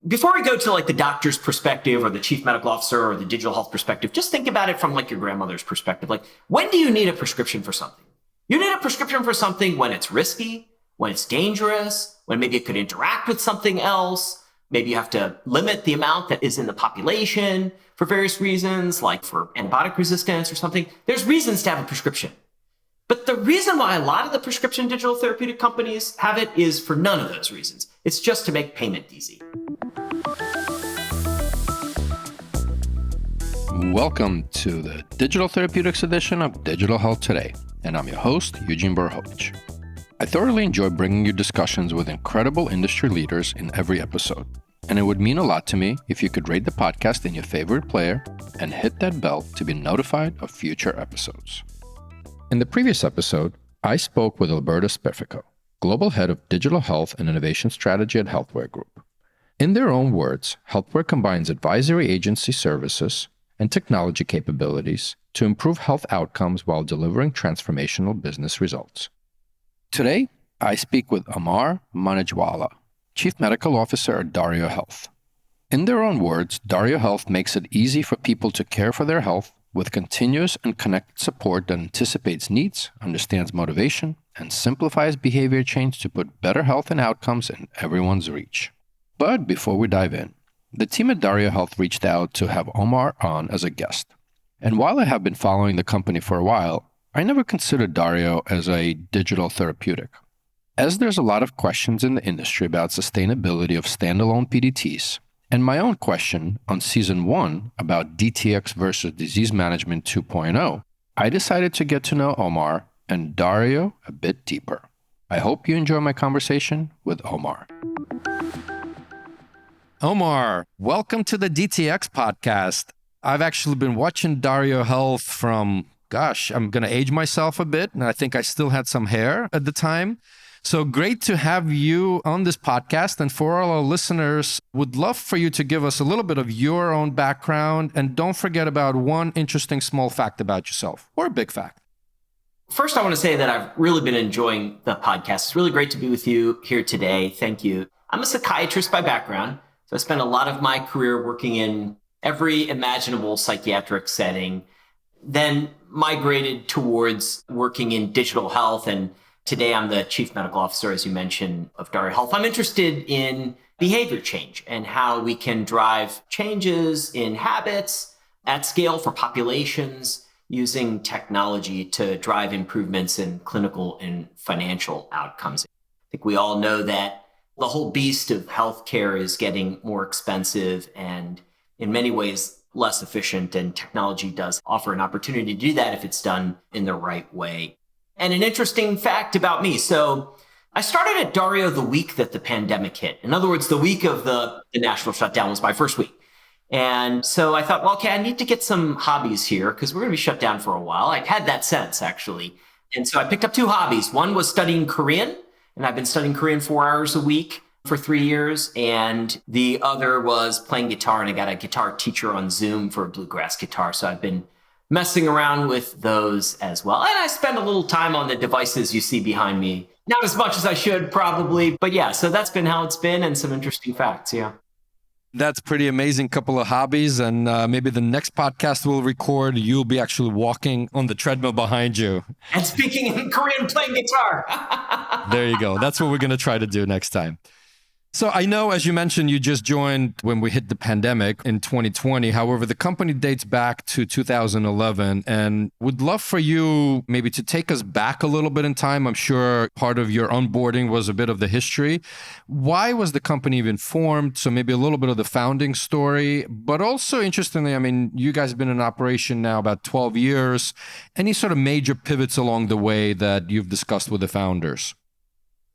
before we go to like the doctor's perspective or the chief medical officer or the digital health perspective, just think about it from like your grandmother's perspective. Like, when do you need a prescription for something? You need a prescription for something when it's risky, when it's dangerous, when maybe it could interact with something else. Maybe you have to limit the amount that is in the population for various reasons, like for antibiotic resistance or something. There's reasons to have a prescription. But the reason why a lot of the prescription digital therapeutic companies have it is for none of those reasons. It's just to make payment easy. Welcome to the Digital Therapeutics edition of Digital Health Today, and I'm your host, Eugene Borhovich. I thoroughly enjoy bringing you discussions with incredible industry leaders in every episode, and it would mean a lot to me if you could rate the podcast in your favorite player and hit that bell to be notified of future episodes. In the previous episode, I spoke with Alberto Spifico, Global Head of Digital Health and Innovation Strategy at Healthware Group. In their own words, Healthware combines advisory agency services and technology capabilities to improve health outcomes while delivering transformational business results. Today, I speak with Amar Manejwala, Chief Medical Officer at DarioHealth. In their own words, DarioHealth makes it easy for people to care for their health with continuous and connected support that anticipates needs, understands motivation, and simplifies behavior change to put better health and outcomes in everyone's reach. But before we dive in, the team at DarioHealth reached out to have Omar on as a guest. And while I have been following the company for a while, I never considered Dario as a digital therapeutic. As there's a lot of questions in the industry about sustainability of standalone PDTs, and my own question on Season 1 about DTX versus Disease Management 2.0, I decided to get to know Omar and Dario a bit deeper. I hope you enjoy my conversation with Omar. Omar, welcome to the DTX podcast. I've actually been watching DarioHealth from, I'm going to age myself a bit, and I think I still had some hair at the time. So great to have you on this podcast. And for all our listeners, would love for you to give us a little bit of your own background. And don't forget about one interesting small fact about yourself, or a big fact. First, I want to say that I've really been enjoying the podcast. It's really great to be with you here today. Thank you. I'm a psychiatrist by background. So I spent a lot of my career working in every imaginable psychiatric setting, then migrated towards working in digital health. And today I'm the Chief Medical Officer, as you mentioned, of DarioHealth. I'm interested in behavior change and how we can drive changes in habits at scale for populations using technology to drive improvements in clinical and financial outcomes. I think we all know that the whole beast of healthcare is getting more expensive and in many ways less efficient, and technology does offer an opportunity to do that if it's done in the right way. And an interesting fact about me. So I started at Dario the week that the pandemic hit. In other words, the week of the national shutdown was my first week. And so I thought, well, okay, I need to get some hobbies here because we're going to be shut down for a while. I had that sense, actually. And so I picked up two hobbies. One was studying Korean, and I've been studying Korean 4 hours a week for 3 years. And the other was playing guitar, and I got a guitar teacher on Zoom for bluegrass guitar. So I've been messing around with those as well. And I spend a little time on the devices you see behind me. Not as much as I should probably, but yeah, so that's been how it's been, and some interesting facts, yeah. That's pretty amazing couple of hobbies. And maybe the next podcast we'll record, you'll be actually walking on the treadmill behind you. And speaking in Korean, playing guitar. There you go. That's what we're going to try to do next time. So I know, as you mentioned, you just joined when we hit the pandemic in 2020. However, the company dates back to 2011, and would love for you maybe to take us back a little bit in time. I'm sure part of your onboarding was a bit of the history. Why was the company even formed? So maybe a little bit of the founding story, but also interestingly, I mean, you guys have been in operation now about 12 years. Any sort of major pivots along the way that you've discussed with the founders?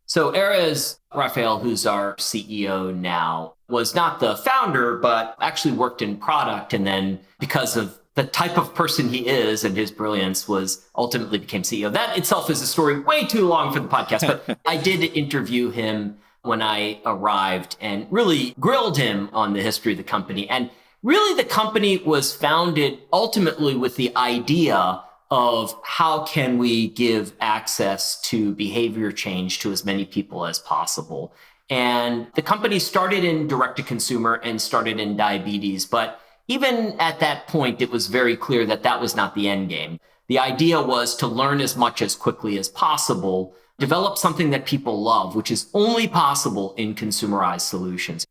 So Erez Raphael, who's our CEO now, was not the founder, but actually worked in product. And then because of the type of person he is and his brilliance, was ultimately became CEO. That itself is a story way too long for the podcast, but I did interview him when I arrived and really grilled him on the history of the company. And really the company was founded ultimately with the idea of how can we give access to behavior change to as many people as possible. And the company started in direct-to-consumer and started in diabetes. But even at that point, it was very clear that that was not the end game. The idea was to learn as much as quickly as possible, develop something that people love, which is only possible in consumerized solutions.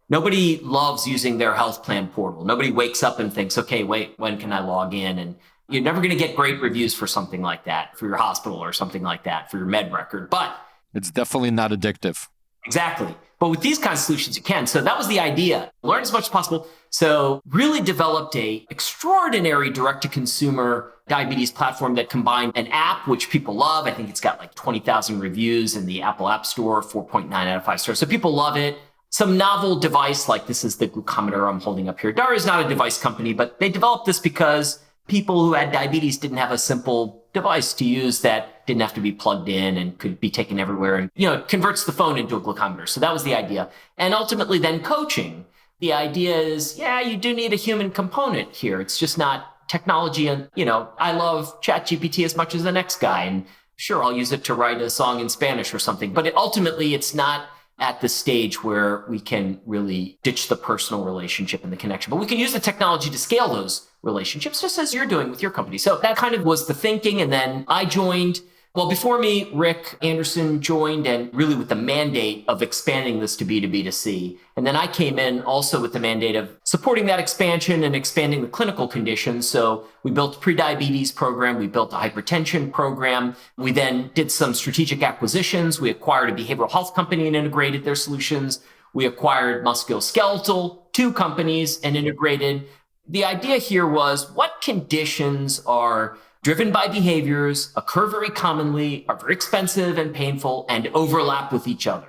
Nobody loves using their health plan portal. Nobody wakes up and thinks, okay, wait, when can I log in? And you're never going to get great reviews for something like that, for your hospital or something like that, for your med record. But it's definitely not addictive. Exactly. But with these kinds of solutions, you can. So that was the idea. Learn as much as possible. So really developed a extraordinary direct-to-consumer diabetes platform that combined an app, which people love. I think it's got like 20,000 reviews in the Apple App Store, 4.9 out of 5 stars. So people love it. Some novel device, like this is the glucometer I'm holding up here. Dario is not a device company, but they developed this because people who had diabetes didn't have a simple device to use that didn't have to be plugged in and could be taken everywhere, and it converts the phone into a glucometer. So that was the idea. And ultimately then coaching. The idea is, you do need a human component here. It's just not technology. And, I love ChatGPT as much as the next guy. And sure, I'll use it to write a song in Spanish or something. But ultimately, it's not at the stage where we can really ditch the personal relationship and the connection. But we can use the technology to scale those relationships, just as you're doing with your company. So that kind of was the thinking. And then I joined. Well, before me, Rick Anderson joined, and really with the mandate of expanding this to B2B2C. And then I came in also with the mandate of supporting that expansion and expanding the clinical conditions. So we built a pre-diabetes program. We built a hypertension program. We then did some strategic acquisitions. We acquired a behavioral health company and integrated their solutions. We acquired musculoskeletal, 2 companies, and integrated. The idea here was, what conditions are driven by behaviors, occur very commonly, are very expensive and painful, and overlap with each other.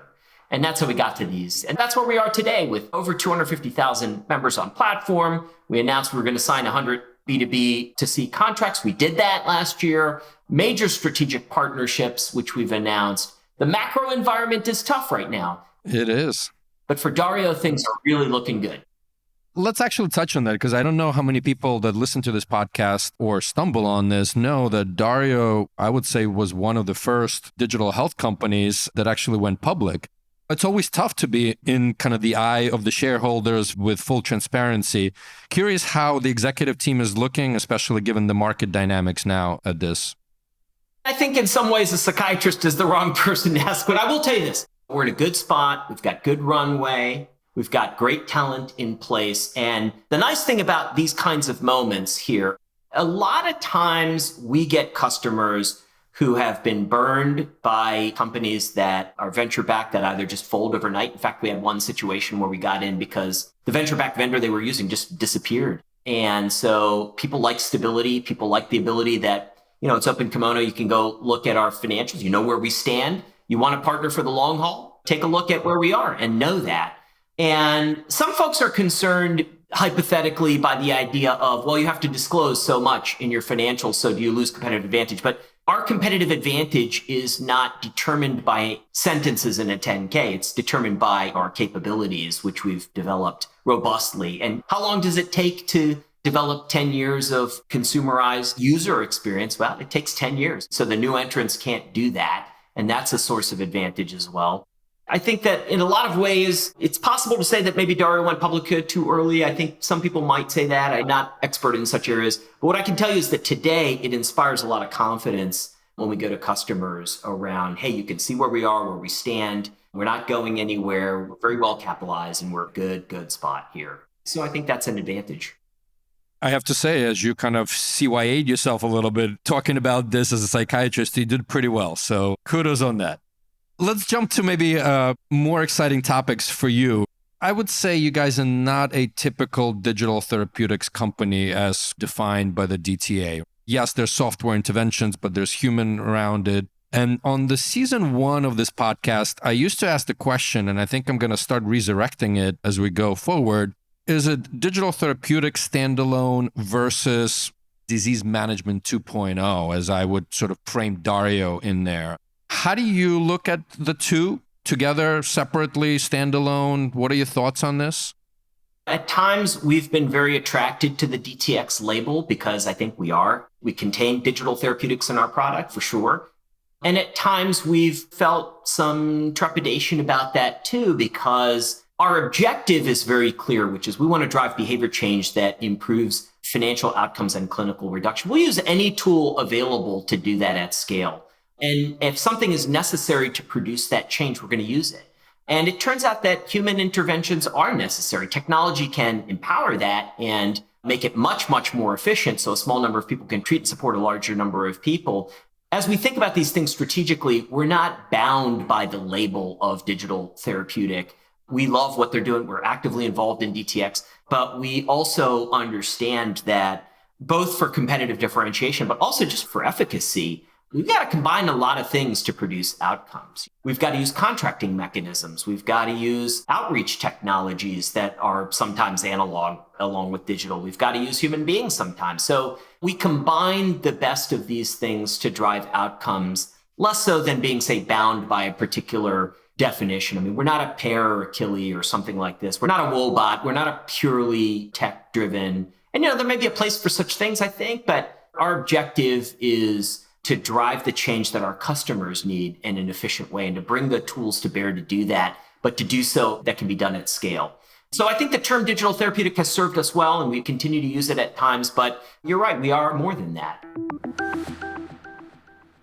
And that's how we got to these. And that's where we are today with over 250,000 members on platform. We announced we were going to sign 100 B2B2C contracts. We did that last year. Major strategic partnerships, which we've announced. The macro environment is tough right now. It is. But for Dario, things are really looking good. Let's actually touch on that, because I don't know how many people that listen to this podcast or stumble on this know that Dario, I would say, was one of the first digital health companies that actually went public. It's always tough to be in kind of the eye of the shareholders with full transparency. Curious how the executive team is looking, especially given the market dynamics now at this. I think in some ways a psychiatrist is the wrong person to ask, but I will tell you this. We're in a good spot. We've got good runway. We've got great talent in place. And the nice thing about these kinds of moments here, a lot of times we get customers who have been burned by companies that are venture-backed that either just fold overnight. In fact, we had one situation where we got in because the venture-backed vendor they were using just disappeared. And so people like stability. People like the ability that, it's open kimono. You can go look at our financials. You know where we stand. You want to partner for the long haul? Take a look at where we are and know that. And some folks are concerned hypothetically by the idea of, well, you have to disclose so much in your financials, so do you lose competitive advantage? But our competitive advantage is not determined by sentences in a 10K. It's determined by our capabilities, which we've developed robustly. And how long does it take to develop 10 years of consumerized user experience? Well, it takes 10 years. So the new entrants can't do that. And that's a source of advantage as well. I think that in a lot of ways, it's possible to say that maybe Dario went public too early. I think some people might say that. I'm not expert in such areas. But what I can tell you is that today it inspires a lot of confidence when we go to customers around, hey, you can see where we are, where we stand. We're not going anywhere. We're very well capitalized and we're a good spot here. So I think that's an advantage. I have to say, as you kind of CYA'd yourself a little bit, talking about this as a psychiatrist, you did pretty well. So kudos on that. Let's jump to maybe more exciting topics for you. I would say you guys are not a typical digital therapeutics company as defined by the DTA. Yes, there's software interventions, but there's human around it. And on the season 1 of this podcast, I used to ask the question, and I think I'm going to start resurrecting it as we go forward. Is it digital therapeutics standalone versus disease management 2.0, as I would sort of frame Dario in there? How do you look at the two together, separately, standalone? What are your thoughts on this? At times, we've been very attracted to the DTX label because I think we contain digital therapeutics in our product for sure. And at times we've felt some trepidation about that too, because our objective is very clear, which is we want to drive behavior change that improves financial outcomes and clinical reduction. We'll use any tool available to do that at scale. And if something is necessary to produce that change, we're going to use it. And it turns out that human interventions are necessary. Technology can empower that and make it much, much more efficient so a small number of people can treat and support a larger number of people. As we think about these things strategically, we're not bound by the label of digital therapeutic. We love what they're doing. We're actively involved in DTX, but we also understand that both for competitive differentiation, but also just for efficacy, we've got to combine a lot of things to produce outcomes. We've got to use contracting mechanisms. We've got to use outreach technologies that are sometimes analog along with digital. We've got to use human beings sometimes. So we combine the best of these things to drive outcomes, less so than being, say, bound by a particular definition. I mean, we're not a Pear or a Kili or something like this. We're not a Woebot. We're not a purely tech-driven. And, there may be a place for such things, I think, but our objective is to drive the change that our customers need in an efficient way and to bring the tools to bear to do that, but to do so that can be done at scale. So I think the term digital therapeutic has served us well, and we continue to use it at times, but you're right, we are more than that.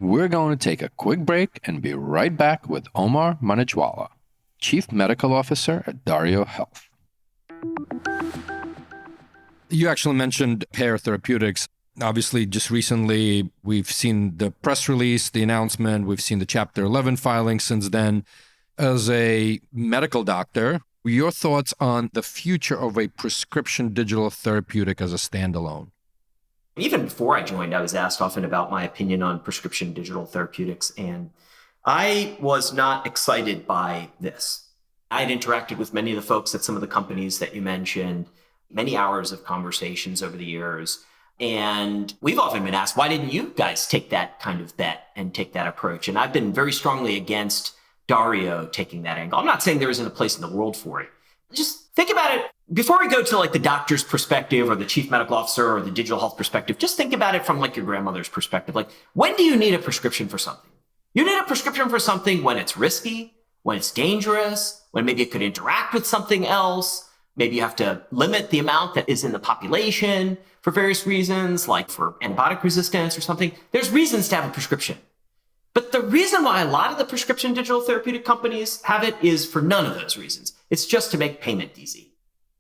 We're going to take a quick break and be right back with Omar Manejwala, Chief Medical Officer at DarioHealth. You actually mentioned Pear Therapeutics. Obviously, just recently, we've seen the press release, the announcement, we've seen the Chapter 11 filing since then. As a medical doctor, your thoughts on the future of a prescription digital therapeutic as a standalone? Even before I joined, I was asked often about my opinion on prescription digital therapeutics, and I was not excited by this. I had interacted with many of the folks at some of the companies that you mentioned, many hours of conversations over the years. And we've often been asked, why didn't you guys take that kind of bet and take that approach? And I've been very strongly against Dario taking that angle. I'm not saying there isn't a place in the world for it. Just think about it. Before we go to like the doctor's perspective or the chief medical officer or the digital health perspective, just think about it from like your grandmother's perspective. Like, when do you need a prescription for something? You need a prescription for something when it's risky, when it's dangerous, when maybe it could interact with something else. Maybe you have to limit the amount that is in the population for various reasons, like for antibiotic resistance or something. There's reasons to have a prescription. But the reason why a lot of the prescription digital therapeutic companies have it is for none of those reasons. It's just to make payment easy.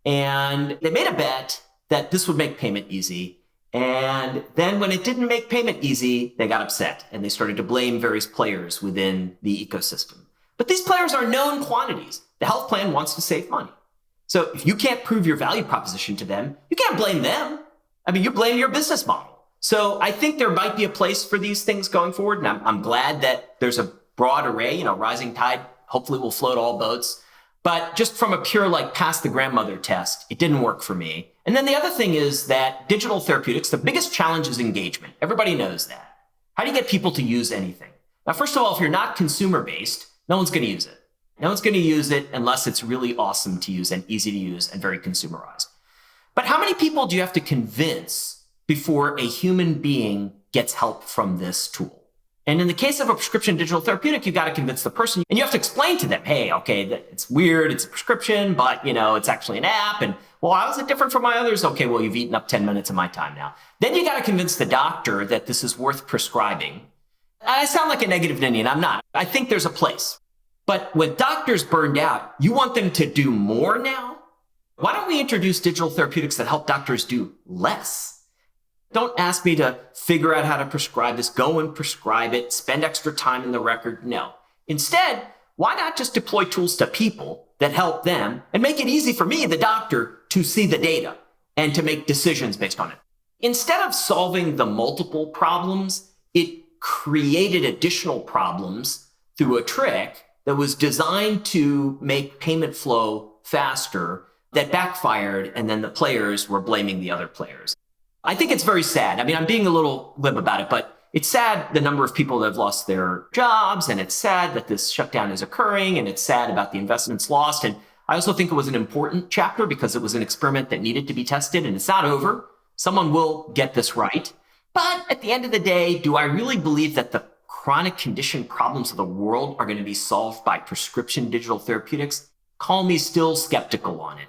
And they made a bet that this would make payment easy. And then when it didn't make payment easy, they got upset and they started to blame various players within the ecosystem. But these players are known quantities. The health plan wants to save money. So if you can't prove your value proposition to them, you can't blame them. I mean, you blame your business model. So I think there might be a place for these things going forward. And I'm glad that there's a broad array, rising tide hopefully will float all boats. But just from a pure, pass the grandmother test, it didn't work for me. And then the other thing is that digital therapeutics, the biggest challenge is engagement. Everybody knows that. How do you get people to use anything? Now, first of all, if you're not consumer-based, no one's going to use it. No one's going to use it unless it's really awesome to use and easy to use and very consumerized. But how many people do you have to convince before a human being gets help from this tool? And in the case of a prescription digital therapeutic, you've got to convince the person and you have to explain to them, hey, okay, it's weird, it's a prescription, but it's actually an app. And well, how is it different from my others? Okay, well, you've eaten up 10 minutes of my time now. Then you got to convince the doctor that this is worth prescribing. I sound like a negative Ninny, and I'm not. I think there's a place. But with doctors burned out, you want them to do more now? Why don't we introduce digital therapeutics that help doctors do less? Don't ask me to figure out how to prescribe this, go and prescribe it, spend extra time in the record. No. Instead, why not just deploy tools to people that help them and make it easy for me, the doctor, to see the data and to make decisions based on it? Instead of solving the multiple problems, it created additional problems through a trick that was designed to make payment flow faster that backfired, and then the players were blaming the other players. I think it's very sad. I mean, I'm being a little glib about it, but it's sad the number of people that have lost their jobs, and it's sad that this shutdown is occurring, and it's sad about the investments lost. And I also think it was an important chapter because it was an experiment that needed to be tested, and it's not over. Someone will get this right. But at the end of the day, do I really believe that the chronic condition problems of the world are going to be solved by prescription digital therapeutics, call me still skeptical on it.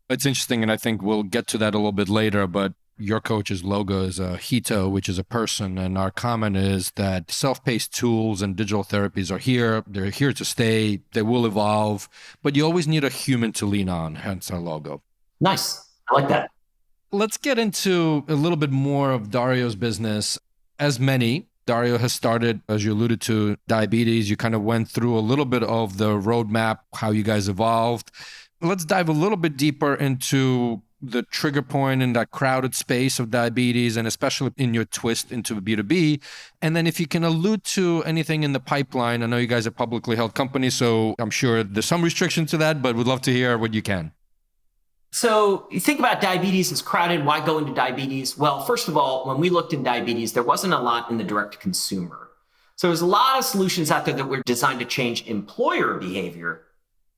It's interesting, and I think we'll get to that a little bit later, but your coach's logo is a Hito, which is a person, and our comment is that self-paced tools and digital therapies are here. They're here to stay. They will evolve, but you always need a human to lean on, hence our logo. Nice. I like that. Let's get into a little bit more of Dario's business. As many, Dario has started, as you alluded to, diabetes. You kind of went through a little bit of the roadmap, how you guys evolved. Let's dive a little bit deeper into the trigger point in that crowded space of diabetes, and especially in your twist into B2B. And then if you can allude to anything in the pipeline, I know you guys are publicly held companies, so I'm sure there's some restriction to that, but would love to hear what you can. So you think about diabetes as crowded. Why go into diabetes? Well, first of all, when we looked in diabetes, there wasn't a lot in the direct to consumer. So there's a lot of solutions out there that were designed to change employer behavior,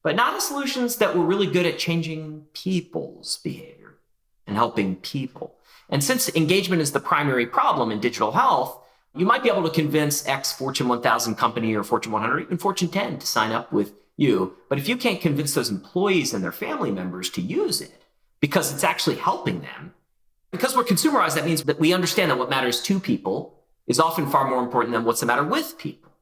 but not the solutions that were really good at changing people's behavior and helping people. And since engagement is the primary problem in digital health, you might be able to convince X Fortune 1000 company or Fortune 100, even Fortune 10 to sign up with you. But if you can't convince those employees and their family members to use it because it's actually helping them, because we're consumerized, that means that we understand that what matters to people is often far more important than what's the matter with people.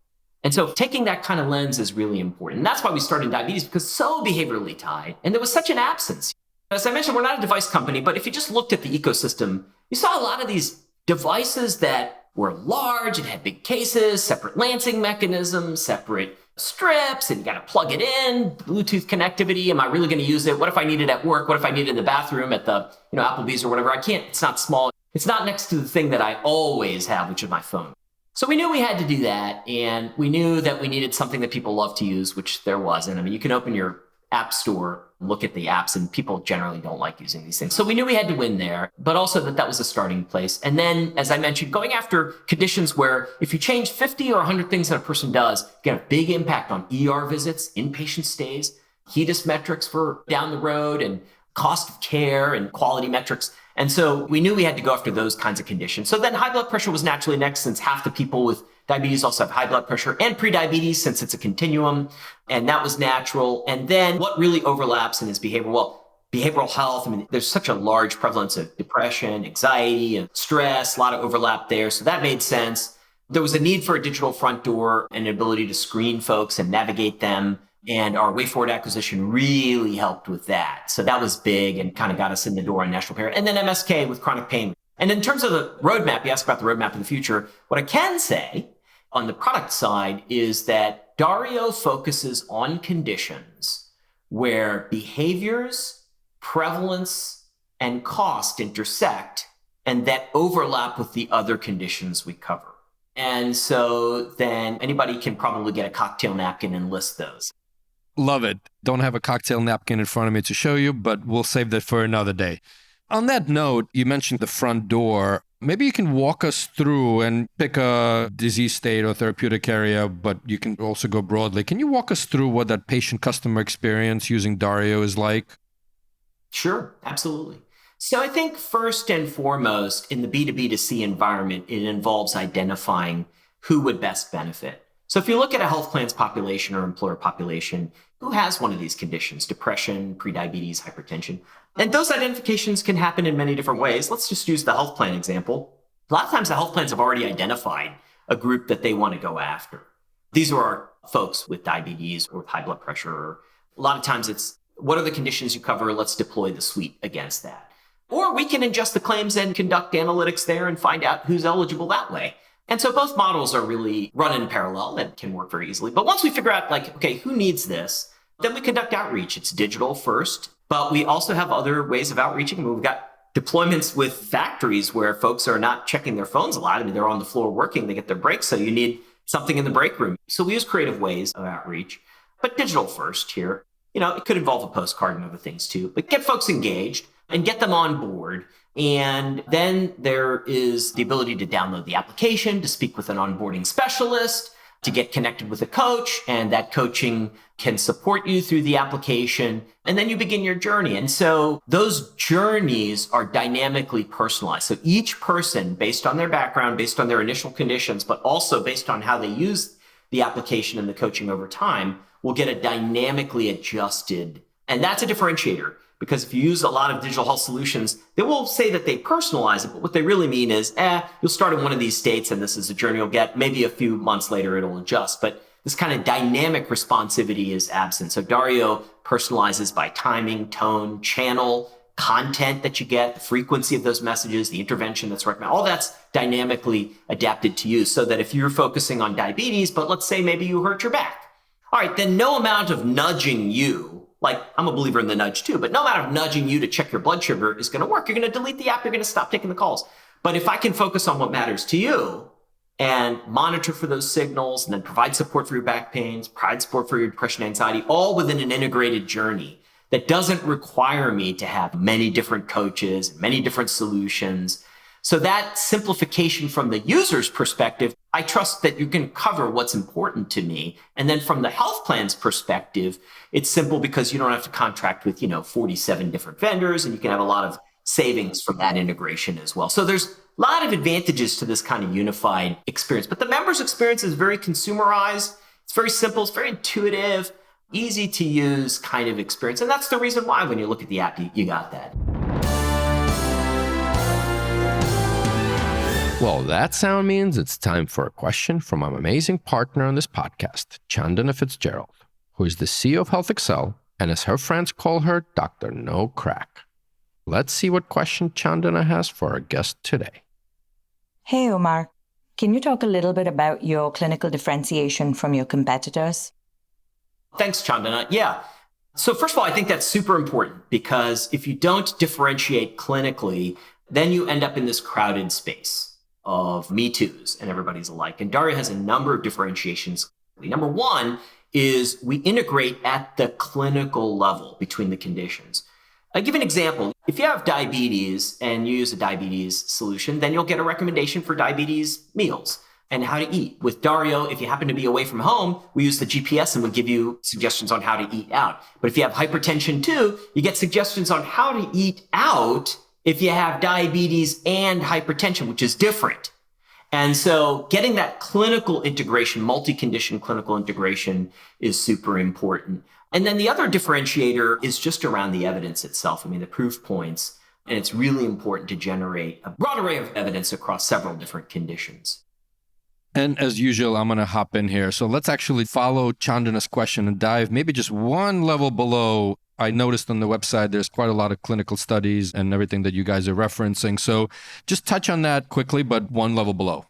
And so taking that kind of lens is really important. And that's why we started diabetes, because it's so behaviorally tied. And there was such an absence. As I mentioned, we're not a device company, but if you just looked at the ecosystem, you saw a lot of these devices that were large and had big cases, separate lancing mechanisms, separate strips, and you got to plug it in, Bluetooth connectivity. Am I really going to use it? What if I need it at work? What if I need it in the bathroom at the, Applebee's or whatever? I can't, it's not small. It's not next to the thing that I always have, which is my phone. So we knew we had to do that, and we knew that we needed something that people love to use, which there wasn't. I mean, you can open your app store, look at the apps, and people generally don't like using these things. So we knew we had to win there, but also that was a starting place. And then, as I mentioned, going after conditions where if you change 50 or 100 things that a person does, you get a big impact on ER visits, inpatient stays, HEDIS metrics for down the road, and cost of care and quality metrics. And so we knew we had to go after those kinds of conditions. So then high blood pressure was naturally next, since half the people with diabetes also have high blood pressure, and prediabetes, since it's a continuum. And that was natural. And then what really overlaps in is behavior? Well, behavioral health. I mean, there's such a large prevalence of depression, anxiety, and stress, a lot of overlap there. So that made sense. There was a need for a digital front door and an ability to screen folks and navigate them. And our Way Forward acquisition really helped with that. So that was big and kind of got us in the door on national payer. And then MSK with chronic pain. And in terms of the roadmap, you asked about the roadmap in the future. What I can say on the product side is that Dario focuses on conditions where behaviors, prevalence, and cost intersect and that overlap with the other conditions we cover. And so then anybody can probably get a cocktail napkin and list those. Love it. Don't have a cocktail napkin in front of me to show you, but we'll save that for another day. On that note, you mentioned the front door. Maybe you can walk us through and pick a disease state or therapeutic area, but you can also go broadly. Can you walk us through what that patient customer experience using Dario is like? Sure, absolutely. So I think first and foremost in the B2B2C environment, it involves identifying who would best benefit. So if you look at a health plan's population or employer population, who has one of these conditions, depression, prediabetes, hypertension? And those identifications can happen in many different ways. Let's just use the health plan example. A lot of times the health plans have already identified a group that they want to go after. These are our folks with diabetes or with high blood pressure. A lot of times it's, what are the conditions you cover? Let's deploy the suite against that. Or we can ingest the claims and conduct analytics there and find out who's eligible that way. And so both models are really run in parallel and can work very easily. But once we figure out okay, who needs this, then we conduct outreach. It's digital first, but we also have other ways of outreaching. We've got deployments with factories where folks are not checking their phones a lot. I mean, they're on the floor working, they get their breaks. So you need something in the break room. So we use creative ways of outreach, but digital first here. It could involve a postcard and other things too, but get folks engaged and get them on board. And then there is the ability to download the application, to speak with an onboarding specialist. to get connected with a coach, and that coaching can support you through the application. And then you begin your journey. And so those journeys are dynamically personalized. So each person, based on their background, based on their initial conditions, but also based on how they use the application and the coaching over time, will get a dynamically adjusted. And that's a differentiator, because if you use a lot of digital health solutions, they will say that they personalize it, but what they really mean is, you'll start in one of these states and this is a journey you'll get. Maybe a few months later, it'll adjust. But this kind of dynamic responsivity is absent. So Dario personalizes by timing, tone, channel, content that you get, the frequency of those messages, the intervention that's recommended. All that's dynamically adapted to you, so that if you're focusing on diabetes, but let's say maybe you hurt your back. All right, then no amount of nudging you, like I'm a believer in the nudge too, but no amount of nudging you to check your blood sugar is going to work. You're going to delete the app. You're going to stop taking the calls. But if I can focus on what matters to you and monitor for those signals, and then provide support for your back pains, provide support for your depression, anxiety, all within an integrated journey that doesn't require me to have many different coaches, many different solutions. So that simplification from the user's perspective, I trust that you can cover what's important to me. And then from the health plan's perspective, it's simple because you don't have to contract with, 47 different vendors, and you can have a lot of savings from that integration as well. So there's a lot of advantages to this kind of unified experience, but the member's experience is very consumerized. It's very simple. It's very intuitive, easy to use kind of experience. And that's the reason why when you look at the app, you got that. Well, that sound means it's time for a question from our amazing partner on this podcast, Chandana Fitzgerald, who is the CEO of Health Excel, and as her friends call her, Dr. No Crack. Let's see what question Chandana has for our guest today. Hey, Omar. Can you talk a little bit about your clinical differentiation from your competitors? Thanks, Chandana. Yeah. So first of all, I think that's super important, because if you don't differentiate clinically, then you end up in this crowded space of Me Too's and everybody's alike. And Dario has a number of differentiations. Number one is we integrate at the clinical level between the conditions. I'll give an example. If you have diabetes and you use a diabetes solution, then you'll get a recommendation for diabetes meals and how to eat. With Dario, if you happen to be away from home, we use the GPS and we give you suggestions on how to eat out. But if you have hypertension too, you get suggestions on how to eat out if you have diabetes and hypertension, which is different. And so getting that clinical integration, multi-condition clinical integration, is super important. And then the other differentiator is just around the evidence itself. I mean, the proof points. And it's really important to generate a broad array of evidence across several different conditions. And as usual, I'm going to hop in here. So let's actually follow Chandana's question and dive maybe just one level below. I noticed on the website, there's quite a lot of clinical studies and everything that you guys are referencing. So just touch on that quickly, but one level below.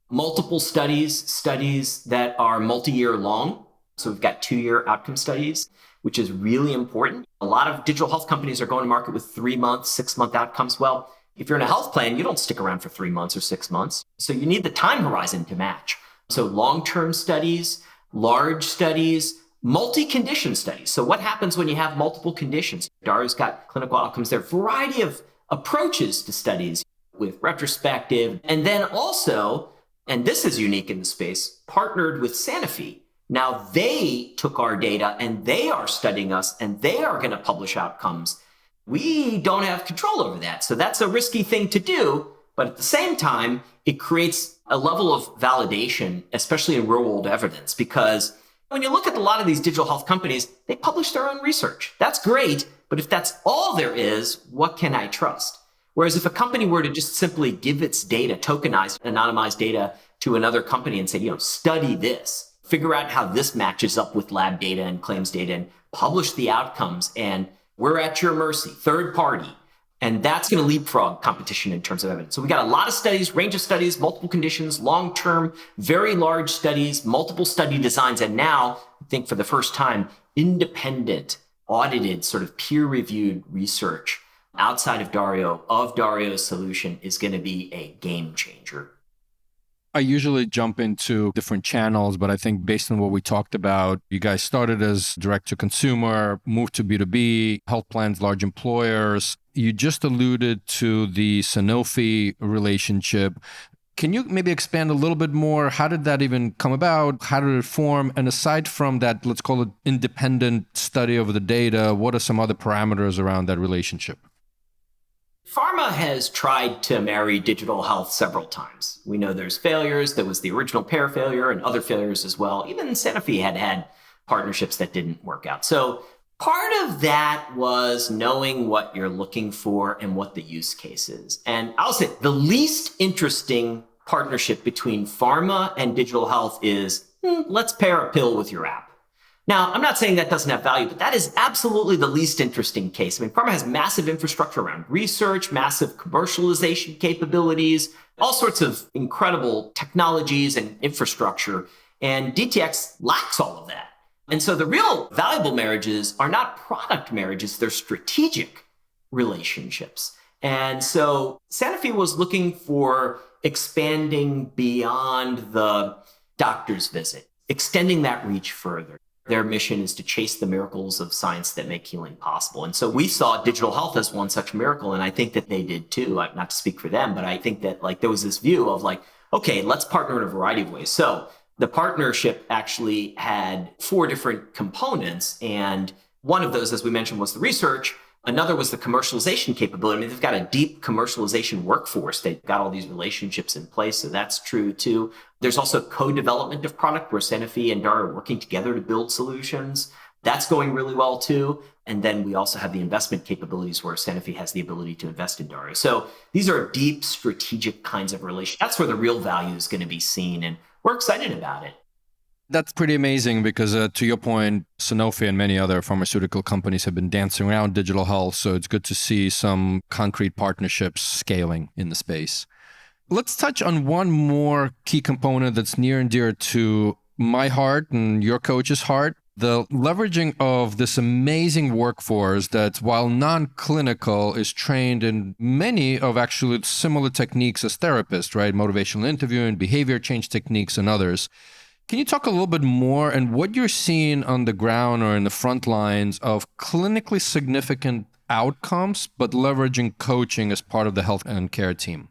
Multiple studies that are multi-year long. So we've got 2-year outcome studies, which is really important. A lot of digital health companies are going to market with 3-month, 6-month outcomes. Well, if you're in a health plan, you don't stick around for 3 months or 6 months. So you need the time horizon to match. So long-term studies, large studies, multi-condition studies. So what happens when you have multiple conditions? Dario's got clinical outcomes there, variety of approaches to studies with retrospective. And then also, and this is unique in the space, partnered with Sanofi. Now they took our data and they are studying us and they are going to publish outcomes. We don't have control over that. So that's a risky thing to do. But at the same time, it creates a level of validation, especially in real world evidence, because when you look at a lot of these digital health companies, they publish their own research. That's great. But if that's all there is, what can I trust? Whereas if a company were to just simply give its data, tokenized, anonymized data to another company and say, study this, figure out how this matches up with lab data and claims data and publish the outcomes, and we're at your mercy, third party. And that's going to leapfrog competition in terms of evidence. So we got a lot of studies, range of studies, multiple conditions, long-term, very large studies, multiple study designs. And now, I think for the first time, independent, audited, sort of peer-reviewed research outside of Dario's solution is going to be a game changer. I usually jump into different channels, but I think based on what we talked about, you guys started as direct to consumer, moved to B2B, health plans, large employers. You just alluded to the Sanofi relationship. Can you maybe expand a little bit more? How did that even come about? How did it form? And aside from that, let's call it independent study of the data, what are some other parameters around that relationship? Pharma has tried to marry digital health several times. We know there's failures. There was the original pair failure and other failures as well. Even Sanofi had partnerships that didn't work out. So part of that was knowing what you're looking for and what the use case is. And I'll say the least interesting partnership between pharma and digital health is let's pair a pill with your app. Now, I'm not saying that doesn't have value, but that is absolutely the least interesting case. I mean, pharma has massive infrastructure around research, massive commercialization capabilities, all sorts of incredible technologies and infrastructure. And DTX lacks all of that. And so the real valuable marriages are not product marriages, they're strategic relationships. And so Sanofi was looking for expanding beyond the doctor's visit, extending that reach further. Their mission is to chase the miracles of science that make healing possible. And so we saw digital health as one such miracle. And I think that they did too, not to speak for them, but I think that there was this view of okay, let's partner in a variety of ways. So the partnership actually had 4 different components. And one of those, as we mentioned, was the research. Another was the commercialization capability. I mean, they've got a deep commercialization workforce. They've got all these relationships in place. So that's true too. There's also co-development of product where Sanofi and Dario are working together to build solutions. That's going really well too. And then we also have the investment capabilities where Sanofi has the ability to invest in Dario. So these are deep strategic kinds of relations. That's where the real value is going to be seen. And we're excited about it. That's pretty amazing because to your point, Sanofi and many other pharmaceutical companies have been dancing around digital health. So it's good to see some concrete partnerships scaling in the space. Let's touch on one more key component that's near and dear to my heart and your coach's heart, the leveraging of this amazing workforce that, while non-clinical, is trained in many of actually similar techniques as therapists, right? Motivational interviewing, behavior change techniques, and others. Can you talk a little bit more and what you're seeing on the ground or in the front lines of clinically significant outcomes, but leveraging coaching as part of the health and care team?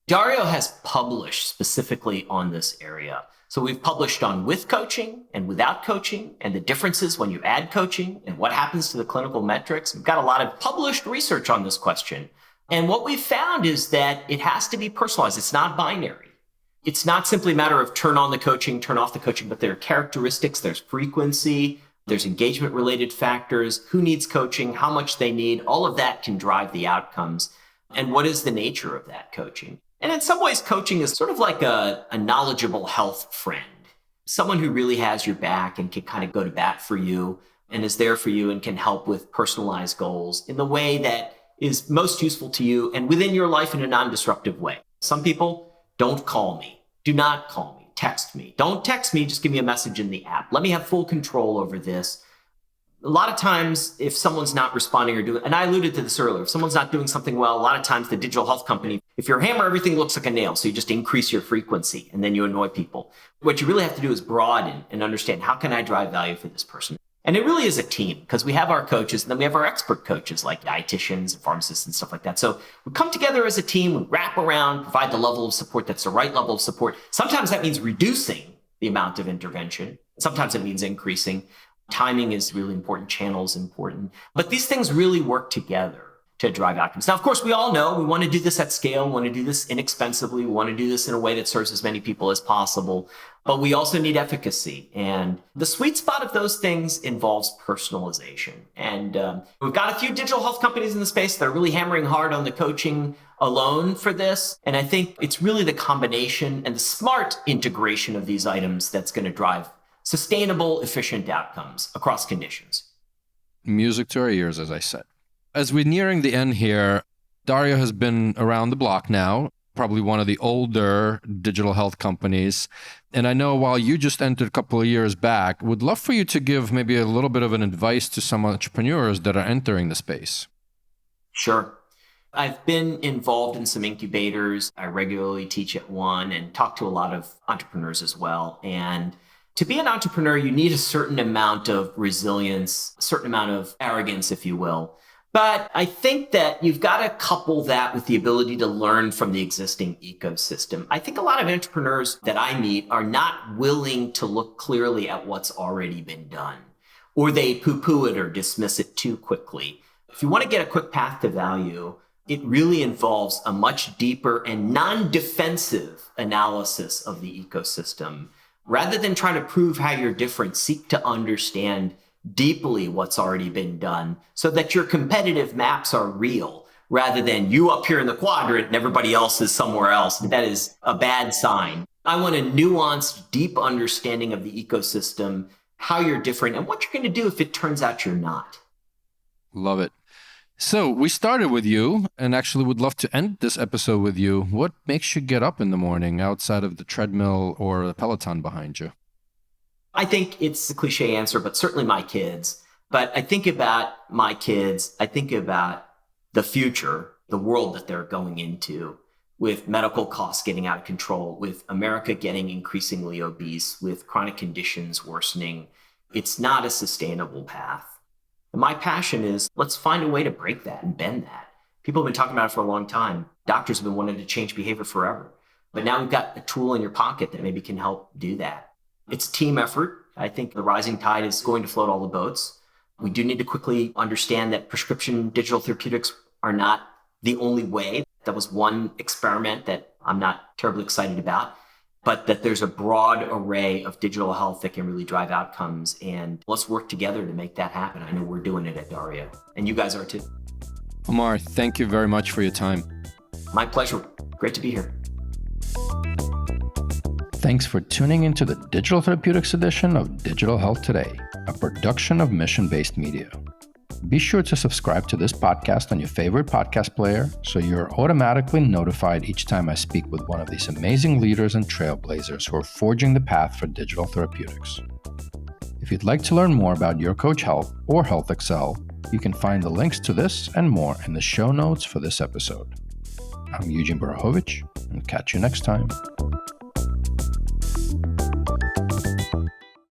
Dario has published specifically on this area. So we've published on with coaching and without coaching and the differences when you add coaching and what happens to the clinical metrics. We've got a lot of published research on this question. And what we've found is that it has to be personalized. It's not binary. It's not simply a matter of turn on the coaching, turn off the coaching, but there are characteristics, there's frequency, there's engagement related factors, who needs coaching, how much they need, all of that can drive the outcomes. And what is the nature of that coaching? And in some ways, coaching is sort of like a knowledgeable health friend, someone who really has your back and can kind of go to bat for you and is there for you and can help with personalized goals in the way that is most useful to you and within your life in a non-disruptive way. Some people don't call me. Do not call me. Text me. Don't text me. Just give me a message in the app. Let me have full control over this. A lot of times, if someone's not responding or doing, and I alluded to this earlier, if someone's not doing something well, a lot of times the digital health company, if you're a hammer, everything looks like a nail. So you just increase your frequency and then you annoy people. What you really have to do is broaden and understand, how can I drive value for this person? And it really is a team because we have our coaches and then we have our expert coaches like dietitians and pharmacists and stuff like that. So we come together as a team, we wrap around, provide the level of support that's the right level of support. Sometimes that means reducing the amount of intervention. Sometimes it means increasing. Timing is really important. Channel is important. But these things really work together to drive outcomes. Now, of course, we all know we want to do this at scale. We want to do this inexpensively. We want to do this in a way that serves as many people as possible. But we also need efficacy. And the sweet spot of those things involves personalization. And we've got a few digital health companies in the space that are really hammering hard on the coaching alone for this. And I think it's really the combination and the smart integration of these items that's going to drive sustainable, efficient outcomes across conditions. Music to our ears, as I said. As we're nearing the end here, Dario has been around the block now, probably one of the older digital health companies. And I know while you just entered a couple of years back, would love for you to give maybe a little bit of an advice to some entrepreneurs that are entering the space. Sure. I've been involved in some incubators. I regularly teach at one and talk to a lot of entrepreneurs as well. And to be an entrepreneur, you need a certain amount of resilience, a certain amount of arrogance, if you will. But I think that you've got to couple that with the ability to learn from the existing ecosystem. I think a lot of entrepreneurs that I meet are not willing to look clearly at what's already been done, or they poo-poo it or dismiss it too quickly. If you want to get a quick path to value, it really involves a much deeper and non-defensive analysis of the ecosystem. Rather than trying to prove how you're different, seek to understand deeply what's already been done so that your competitive maps are real rather than you up here in the quadrant and everybody else is somewhere else. That is a bad sign. I want a nuanced, deep understanding of the ecosystem, how you're different, and what you're going to do if it turns out you're not. Love it. So we started with you and actually would love to end this episode with you. What makes you get up in the morning outside of the treadmill or the Peloton behind you? I think it's a cliche answer, but certainly my kids. But I think about my kids. I think about the future, the world that they're going into, with medical costs getting out of control, with America getting increasingly obese, with chronic conditions worsening. It's not a sustainable path. And my passion is let's find a way to break that and bend that. People have been talking about it for a long time. Doctors have been wanting to change behavior forever. But now we've got a tool in your pocket that maybe can help do that. It's a team effort. I think the rising tide is going to float all the boats. We do need to quickly understand that prescription digital therapeutics are not the only way. That was one experiment that I'm not terribly excited about, but that there's a broad array of digital health that can really drive outcomes. And let's work together to make that happen. I know we're doing it at Dario, and you guys are too. Omar, thank you very much for your time. My pleasure. Great to be here. Thanks for tuning into the Digital Therapeutics edition of Digital Health Today, a production of Mission-Based Media. Be sure to subscribe to this podcast on your favorite podcast player so you're automatically notified each time I speak with one of these amazing leaders and trailblazers who are forging the path for digital therapeutics. If you'd like to learn more about Your Coach Health or Health Excel, you can find the links to this and more in the show notes for this episode. I'm Eugene Borochovich, and catch you next time.